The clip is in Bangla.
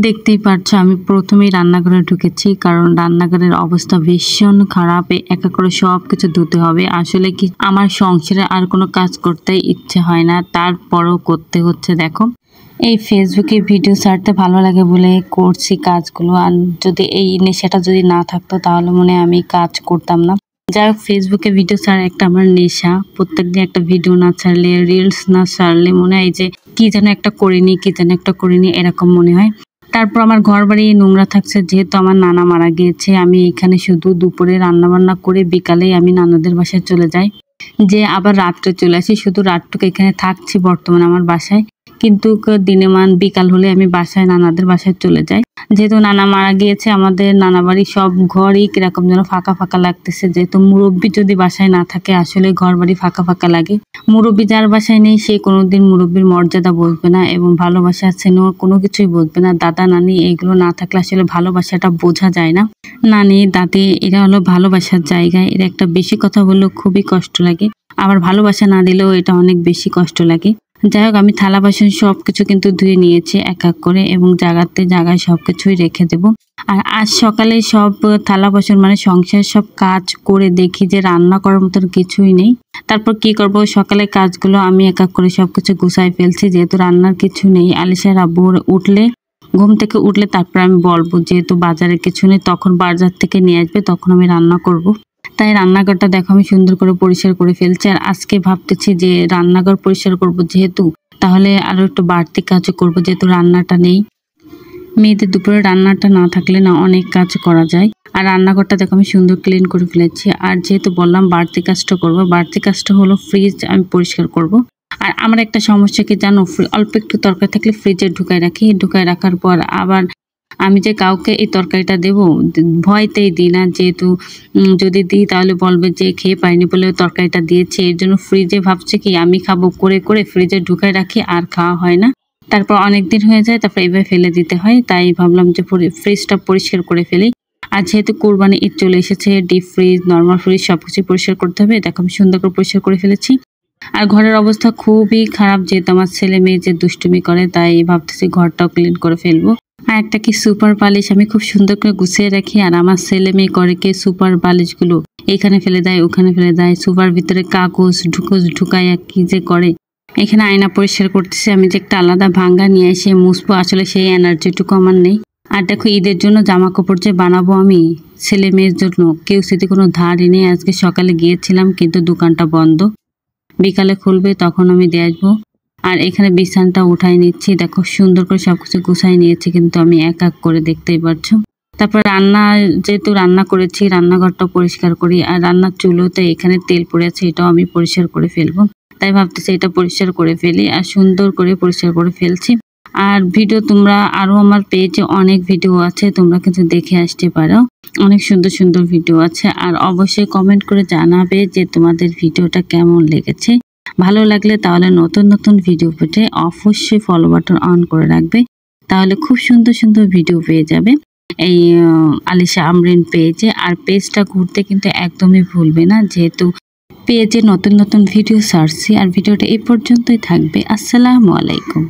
দেখতেই পাচ্ছ আমি প্রথমেই রান্নাঘরে ঢুকেছি, কারণ রান্নাঘরের অবস্থা ভীষণ খারাপ। এক এক করে সবকিছু ধুতে হবে। আসলে কি আমার সংসারে আর কোনো কাজ করতে ইচ্ছে হয় না, তারপরও করতে হচ্ছে। দেখো, এই ফেসবুকে ভিডিও ছাড়তে ভালো লাগে বলে করছি কাজগুলো। আর যদি এই নেশাটা যদি না থাকতো তাহলে মনে হয় আমি কাজ করতাম না। যাই হোক, ফেসবুকে ভিডিও ছাড়া একটা আমার নেশা। প্রত্যেকদিন একটা ভিডিও না ছাড়লে, রিলস না ছাড়লে মনে হয় যে কি যেন একটা করিনি এরকম মনে হয়। তারপর আমার ঘর বাড়ি নোংরা থাকছে, যেহেতু আমার নানা মারা গিয়েছে। আমি এখানে শুধু দুপুরে রান্নাবান্না করে বিকালেই আমি নানাদের বাসায় চলে যাই, যে আবার রাত্রে চলে আসি। শুধু রাতটুকু এখানে থাকছি বর্তমানে আমার বাসায়, কিন্তু বিকাল হলে আমি নানাদের বাসায় চলে যাই। যেহেতু নানা মারা গিয়েছে, আমাদের নানা বাড়ির সব ঘরই কিরকম যেন ফাঁকা ফাঁকা লাগতেছে। যেহেতু মুরব্বী যদি বাসায় না থাকে, আসলে ঘর বাড়ি ফাঁকা ফাঁকা লাগে। মুরব্বী যার বাসায় নেই সে কোনোদিন মুরব্বীর মর্যাদা বুঝবে না এবং ভালোবাসা স্নেহ কোনো কিছুই বুঝবে না। দাদা নানি এগুলো না থাকলে আসলে ভালোবাসাটা বোঝা যায় না। নানি দাদি এরা হলো ভালোবাসার জায়গায়, এরা একটা বেশি কথা বললেও খুবই কষ্ট লাগে, আবার ভালোবাসা না দিলেও এটা অনেক বেশি কষ্ট লাগে। যাই হোক, আমি থালা বাসন সবকিছু কিন্তু ধুয়ে নিয়েছি এক এক করে, এবং জায়গায় সবকিছুই রেখে দেব। আর আজ সকালে সব থালা বাসন মানে সংসার সব কাজ করে দেখি যে রান্না করার মতন কিছুই নেই। তারপর কি করব, সকালে কাজগুলো আমি এক এক করে সবকিছু গুছাই ফেলছি, যেহেতু রান্নার কিছু নেই। আলিশার আব্বু ঘুম থেকে উঠলে তারপর আমি বলবো, যেহেতু বাজারে কিছু নেই, তখন বাজার থেকে নিয়ে আসবে, তখন আমি রান্না করব। তাই রান্নাঘরটা দেখো আমি সুন্দর করে পরিষ্কার করে ফেলছি। আর আজকে ভাবতেছি যে রান্নাঘর পরিষ্কার করব যেহেতু, তাহলে আরো একটু বাড়তি কাজও করব, যেহেতু রান্নাটা নেই। মেয়েদের দুপুরে রান্নাটা না থাকলে না অনেক কাজ করা যায়। আর রান্নাঘরটা দেখো আমি সুন্দর ক্লিন করে ফেলেছি। আর যেহেতু বললাম বাড়তি কাজটা করব, বাড়তি কাজটা হলো ফ্রিজ আমি পরিষ্কার করব। আর আমার একটা সমস্যা কি জানো, অল্প একটু তরকারি থাকলে ফ্রিজে ঢুকায় রাখার পর আবার আমি যে কাউকে এই তরকারিটা দেবো ভয়তেই দিই না, যেহেতু যদি দিই তাহলে বলবে যে খেয়ে পাইনি বলে তরকারিটা দিয়েছে। এর জন্য ফ্রিজে ভাবছে কি আমি খাবো করে ফ্রিজে ঢুকায় রাখি, আর খাওয়া হয় না। তারপর অনেক দিন হয়ে যায়, তারপর এভাবে ফেলে দিতে হয়। তাই ভাবলাম যে ফ্রিজটা পরিষ্কার করে ফেলি। আর যেহেতু কোরবানি ঈদ চলে এসেছে, ডিপ ফ্রিজ নর্মাল ফ্রিজ সবকিছু পরিষ্কার করতে হবে। দেখো আমি সুন্দর করে পরিষ্কার করে ফেলেছি। আর ঘরের অবস্থা খুবই খারাপ, যেহেতু আমার ছেলে মেয়ে যে দুষ্টুমি করে, তাই ভাবতেছি ঘরটাও ক্লিন করে ফেলবো। আর একটা কি সুপার বালিশ আমি খুব সুন্দর করে গুছিয়ে রাখি, আর আমার ছেলে মেয়ে করে কি সুপার বালিশগুলো এখানে ফেলে দেয় ওখানে ফেলে দেয়, সুপার ভিতরে কাগজ ঢুকায় কি যে করে। এখানে আয়না পরিষ্কার করতেছি, আমি যে একটা আলাদা ভাঙ্গা নিয়ে এসে মুছবো, আসলে সেই এনার্জিটুকু আমার নেই। আর দেখো, ঈদের জন্য জামা কাপড় যে বানাবো আমি ছেলে মেয়ের জন্য, কেউ যদি কোনো ধারই নেই। আজকে সকালে গিয়েছিলাম কিন্তু দোকানটা বন্ধ, বিকালে খুলবে তখন আমি দিয়ে আসবো। আর এখানে বিছানাটা উঠাই নিচ্ছি। দেখো সুন্দর করে সবকিছু গুছাই নিয়েছি, কিন্তু আমি এক এক করে, দেখতেই পারছো। তারপর যেহেতু রান্না করেছি, রান্নাঘরটা পরিষ্কার করি। আর রান্নার চুলোতে এখানে তেল পড়ে আছে, এটাও আমি পরিষ্কার করে ফেলবো। তাই ভাবতেছি এটা পরিষ্কার করে ফেলি, আর সুন্দর করে পরিষ্কার করে ফেলছি। আর ভিডিও তোমরা আরো আমার পেজে অনেক ভিডিও আছে, তোমরা কিন্তু দেখে আসতে পারো, অনেক সুন্দর সুন্দর ভিডিও আছে। আর অবশ্যই কমেন্ট করে জানাবে যে তোমাদের ভিডিওটা কেমন লেগেছে। ভালো লাগলে তাহলে নতুন নতুন ভিডিও পেতে অবশ্যই ফলো বাটন অন করে রাখবে, তাহলে খুব সুন্দর সুন্দর ভিডিও পেয়ে যাবে এই আলিশা আমরিন পেজে। আর পেজটা ঘুরতে কিন্তু একদমই ভুলবে না, যেহেতু পেজে নতুন নতুন ভিডিও ছাড়ছি। আর ভিডিওটা এই পর্যন্তই থাকবে। আসসালামু আলাইকুম।